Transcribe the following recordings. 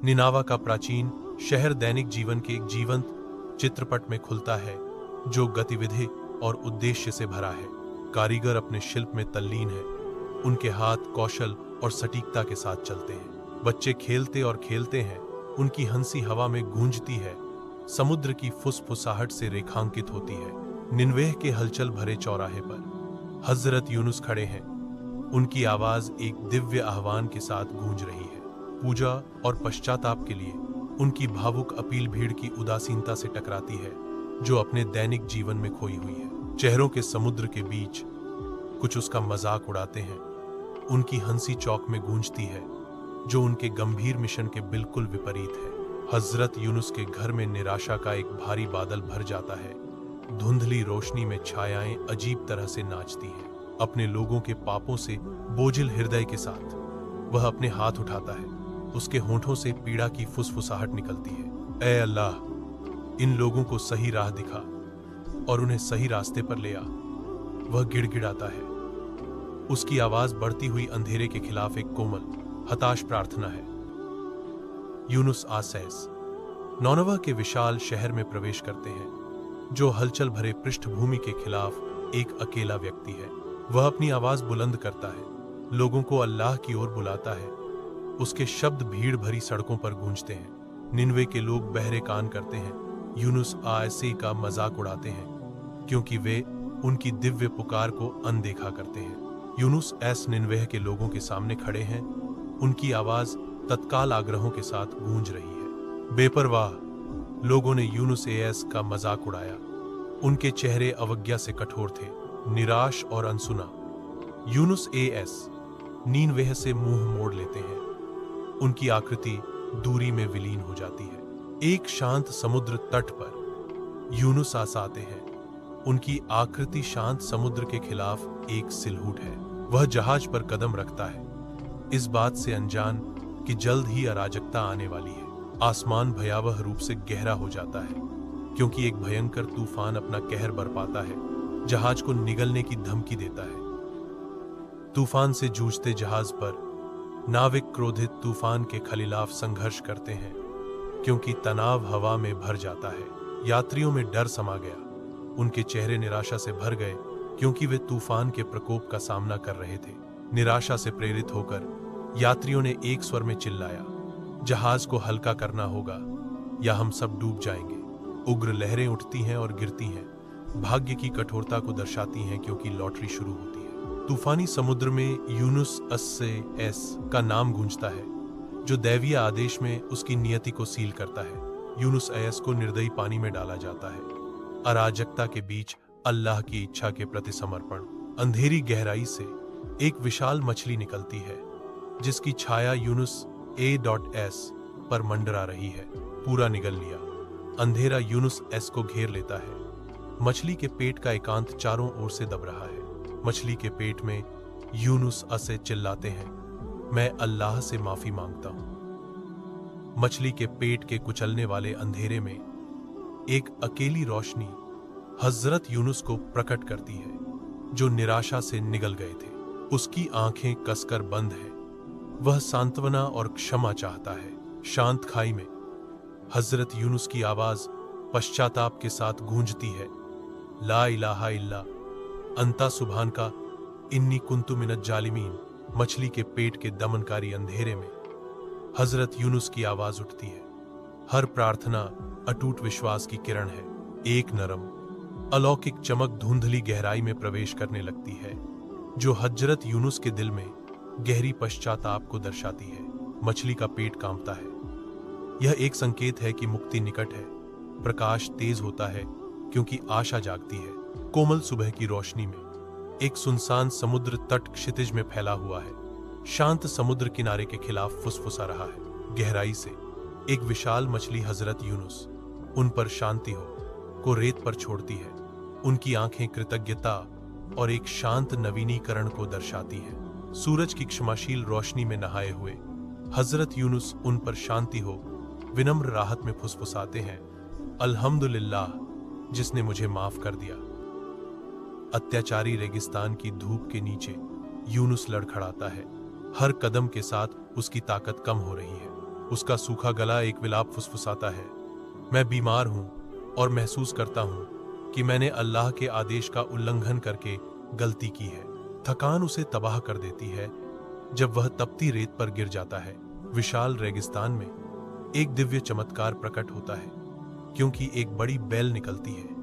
निनावा का प्राचीन शहर दैनिक जीवन के एक जीवंत चित्रपट में खुलता है, जो गतिविधि और उद्देश्य से भरा है। कारीगर अपने शिल्प में तल्लीन है, उनके हाथ कौशल और सटीकता के साथ चलते हैं। बच्चे खेलते और खेलते हैं, उनकी हंसी हवा में गूंजती है, समुद्र की फुसफुसाहट से रेखांकित होती है। निनवेह के हलचल भरे चौराहे पर हजरत यूनुस खड़े हैं, उनकी आवाज एक दिव्य आह्वान के साथ गूंज रही है। पूजा और पश्चाताप के लिए उनकी भावुक अपील भीड़ की उदासीनता से टकराती है, जो अपने दैनिक जीवन में खोई हुई है। चेहरों के समुद्र के बीच कुछ उसका मजाक उड़ाते हैं, उनकी हंसी चौक में गूंजती है, जो उनके गंभीर मिशन के बिल्कुल विपरीत है। हजरत यूनुस के घर में निराशा का एक भारी बादल भर जाता है। धुंधली रोशनी में छायाएं अजीब तरह से नाचती हैं। अपने लोगों के पापों से बोझिल हृदय के साथ वह अपने हाथ उठाता है, उसके होंठों से पीड़ा की फुसफुसाहट निकलती है। ऐ अल्लाह, इन लोगों को सही राह दिखा और उन्हें सही रास्ते पर ले आ। वह गिड़गिड़ाता है, उसकी आवाज बढ़ती हुई अंधेरे के खिलाफ एक कोमल, हताश प्रार्थना है। यूनुस आसैस नौनवा के विशाल शहर में प्रवेश करते हैं, जो हलचल भरे पृष्ठभूमि के खिलाफ एक अकेला व्यक्ति है। वह अपनी आवाज बुलंद करता है, लोगों को अल्लाह की ओर बुलाता है। उसके शब्द भीड़ भरी सड़कों पर गूंजते हैं। निनवे के लोग बहरे कान करते हैं, यूनुस आयसे का मजाक उड़ाते हैं, क्योंकि वे उनकी दिव्य पुकार को अनदेखा करते हैं। यूनुस एस निनवेह के लोगों के सामने खड़े हैं, उनकी आवाज तत्काल आग्रहों के साथ गूंज रही है। बेपरवाह लोगों ने यूनुस एस का मजाक उड़ाया। उनके चेहरे अवज्ञा से कठोर थे, निराश और अनसुना। यूनुस एस नीनवेह से मुंह मोड़ लेते हैं, उनकी आकृति दूरी में विलीन हो जाती है। एक शांत समुद्र तट पर यूनुस आते हैं, उनकी आकृति शांत समुद्र के खिलाफ एक सिलहूट है। वह जहाज पर कदम रखता है, इस बात से अनजान कि जल्द ही अराजकता आने वाली है। आसमान भयावह रूप से गहरा हो जाता है, क्योंकि एक भयंकर तूफान अपना कहर बरपाता है, जहाज को निगलने की धमकी देता है। तूफान से जूझते जहाज पर नाविक क्रोधित तूफान के खिलाफ संघर्ष करते हैं, क्योंकि तनाव हवा में भर जाता है। यात्रियों में डर समा गया, उनके चेहरे निराशा से भर गए, क्योंकि वे तूफान के प्रकोप का सामना कर रहे थे। निराशा से प्रेरित होकर यात्रियों ने एक स्वर में चिल्लाया, जहाज को हल्का करना होगा या हम सब डूब जाएंगे। उग्र लहरें उठती हैं और गिरती हैं, भाग्य की कठोरता को दर्शाती हैं, क्योंकि लॉटरी शुरू होती है। तूफानी समुद्र में यूनुस एस का नाम गूंजता है, जो दैवीय आदेश में उसकी नियति को सील करता है। यूनुस एस को निर्दयी पानी में डाला जाता है, अराजकता के बीच अल्लाह की इच्छा के प्रति समर्पण। अंधेरी गहराई से एक विशाल मछली निकलती है, जिसकी छाया यूनुस एस पर मंडरा रही है। पूरा निगल लिया। अंधेरा यूनुस एस को घेर लेता है। मछली के पेट का एकांत चारों ओर से दब रहा है। मछली के पेट में यूनुस असे चिल्लाते हैं, मैं अल्लाह से माफी मांगता हूं। मछली के पेट के कुचलने वाले अंधेरे में एक अकेली रोशनी हजरत यूनुस को प्रकट करती है, जो निराशा से निगल गए थे। उसकी आंखें कसकर बंद हैं, वह सांत्वना और क्षमा चाहता है। शांत खाई में हजरत यूनुस की आवाज पश्चाताप के साथ गूंजती है, ला इलाहा इल्ला अंता सुभान का इन्नी कुंतु मिनत जालिमीन। मछली के पेट के दमनकारी अंधेरे में हजरत यूनुस की आवाज उठती है। हर प्रार्थना अटूट विश्वास की किरण है। एक नरम अलौकिक चमक धुंधली गहराई में प्रवेश करने लगती है, जो हजरत यूनुस के दिल में गहरी पश्चाताप को दर्शाती है। मछली का पेट कांपता है, यह एक संकेत है कि मुक्ति निकट है। प्रकाश तेज होता है, क्योंकि आशा जागती है। कोमल सुबह की रोशनी में एक सुनसान समुद्र तट क्षितिज में फैला हुआ है। शांत समुद्र किनारे के खिलाफ फुसफुसा रहा है। गहराई से एक विशाल मछली हजरत यूनुस उन पर शांति हो को रेत पर छोड़ती है। उनकी आंखें कृतज्ञता और एक शांत नवीनीकरण को दर्शाती हैं। सूरज की क्षमाशील रोशनी में नहाए हुए हजरत यूनुस उन पर शांति हो विनम्र राहत में फुसफुसाते हैं, अल्हम्दुलिल्लाह जिसने मुझे माफ कर दिया। अत्याचारी रेगिस्तान की धूप के नीचे यूनुस लड़खड़ाता है। हर कदम के साथ उसकी ताकत कम हो रही है। उसका सूखा गला एक विलाप फुसफुसाता है, मैं बीमार हूं और महसूस करता हूं कि मैंने अल्लाह के आदेश का उल्लंघन करके गलती की है। थकान उसे तबाह कर देती है जब वह तपती रेत पर गिर जाता है। विशाल रेगिस्तान में एक दिव्य चमत्कार प्रकट होता है, क्योंकि एक बड़ी बेल निकलती है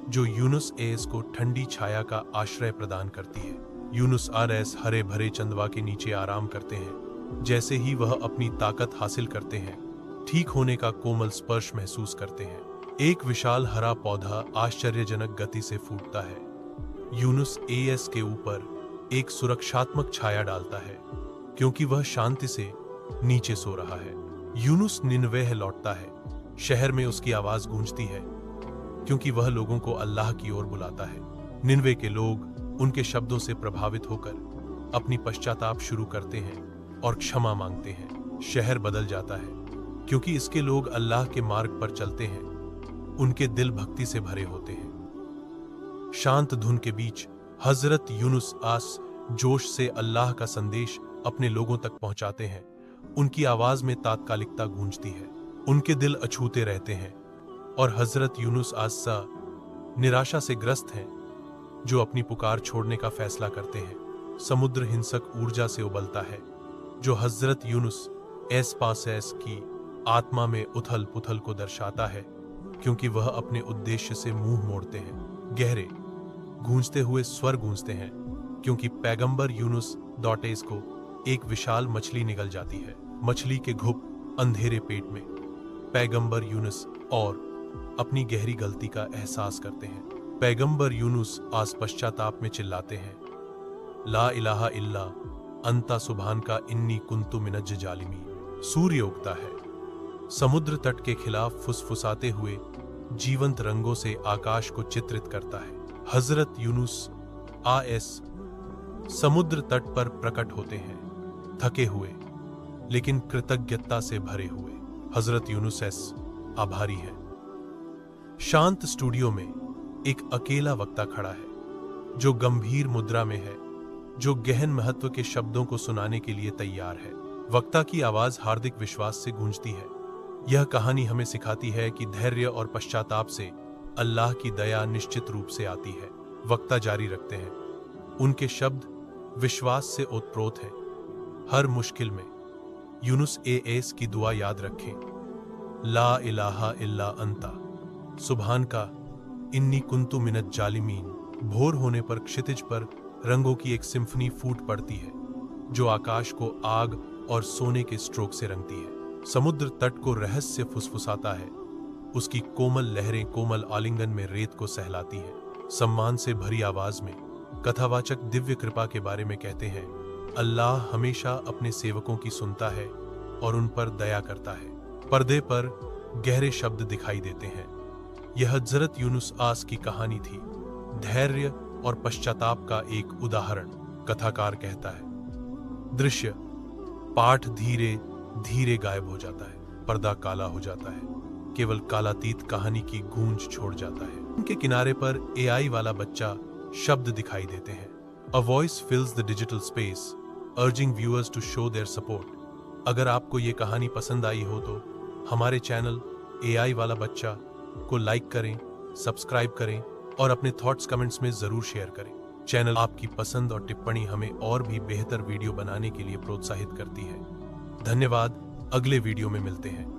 जो यूनुस एस को ठंडी छाया का आश्रय प्रदान करती है। यूनुस आरएस हरे भरे चंदवा के नीचे आराम करते हैं। जैसे ही वह अपनी ताकत हासिल करते हैं, ठीक होने का कोमल स्पर्श महसूस करते हैं। एक विशाल हरा पौधा आश्चर्यजनक गति से फूटता है। यूनुस एस के ऊपर एक सुरक्षात्मक छाया डालता है, क्योंकि वह शांति से नीचे सो रहा है। यूनुस निनवेह लौटता है। शहर में उसकी आवाज गूंजती है, क्योंकि वह लोगों को अल्लाह की ओर बुलाता है। निनवे के लोग उनके शब्दों से प्रभावित होकर अपनी पश्चाताप शुरू करते हैं और क्षमा मांगते हैं। शहर बदल जाता है, क्योंकि इसके लोग अल्लाह के मार्ग पर चलते हैं। उनके दिल भक्ति से भरे होते हैं। शांत धुन के बीच हजरत यूनुस आस जोश से अल्लाह का संदेश अपने लोगों तक पहुंचाते हैं। उनकी आवाज में तात्कालिकता गूंजती है। उनके दिल अछूते रहते हैं और हजरत यूनुस आसा निराशा से ग्रस्त हैं, जो अपनी पुकार छोड़ने का फैसला करते हैं। समुद्र हिंसक ऊर्जा से उबलता है, जो हजरत यूनुस एस पासैस की आत्मा में उथल पुथल को दर्शाता है, क्योंकि वह अपने उद्देश्य से मुंह मोड़ते हैं। गहरे गूंजते हुए स्वर गूंजते हैं, क्योंकि पैगंबर यूनुस डॉटेस को एक विशाल मछली निगल जाती है। मछली के घुप अंधेरे पेट में पैगंबर यूनुस और अपनी गहरी गलती का एहसास करते हैं। पैगंबर यूनुस आस पश्चाताप में चिल्लाते हैं, ला इलाहा इल्ला अंता सुभान का इन्नी कुंतु मिनज जालिमी। सूर्य उगता है। समुद्र तट के खिलाफ फुसफुसाते हुए जीवंत रंगों से आकाश को चित्रित करता है। हजरत यूनुस आस समुद्र तट पर प्रकट होते हैं, थके हुए लेकिन कृतज्ञता से भरे हुए। हजरत यूनुस एस आभारी है। शांत स्टूडियो में एक अकेला वक्ता खड़ा है, जो गंभीर मुद्रा में है, जो गहन महत्व के शब्दों को सुनाने के लिए तैयार है। वक्ता की आवाज हार्दिक विश्वास से गूंजती है। यह कहानी हमें सिखाती है कि धैर्य और पश्चाताप से अल्लाह की दया निश्चित रूप से आती है। वक्ता जारी रखते हैं। उनके शब्द विश्वास से ओतप्रोत हैं। हर मुश्किल में यूनुस एस की दुआ याद रखें, ला इलाहा इल्ला अंता सुभान का इन्नी कुंतु मिनत जालिमीन। भोर होने पर क्षितिज पर रंगों की एक सिम्फनी फूट पड़ती है, जो आकाश को आग और सोने के स्ट्रोक से रंगती है। समुद्र तट को रहस्य फुसफुसाता है। उसकी कोमल लहरें कोमल आलिंगन में रेत को सहलाती हैं। सम्मान से भरी आवाज में कथावाचक दिव्य कृपा के बारे में कहते हैं, अल्लाह हमेशा अपने सेवकों की सुनता है और उन पर दया करता है। पर्दे पर गहरे शब्द दिखाई देते हैं। यह हजरत यूनुस आस की कहानी थी, धैर्य और पश्चाताप का एक उदाहरण। कथाकार कहता है, दृश्य पाठ धीरे धीरे गायब हो जाता है। पर्दा काला हो जाता है। केवल कालातीत कहानी की गूंज छोड़ जाता है। उनके किनारे पर AI वाला बच्चा शब्द दिखाई देते हैं। A voice fills the digital space, urging viewers to show their support. अगर आपको ये कहानी पसंद आई हो तो हमारे चैनल AI वाला बच्चा को लाइक करें, सब्सक्राइब करें और अपने थॉट्स कमेंट्स में जरूर शेयर करें। चैनल आपकी पसंद और टिप्पणी हमें और भी बेहतर वीडियो बनाने के लिए प्रोत्साहित करती है। धन्यवाद। अगले वीडियो में मिलते हैं।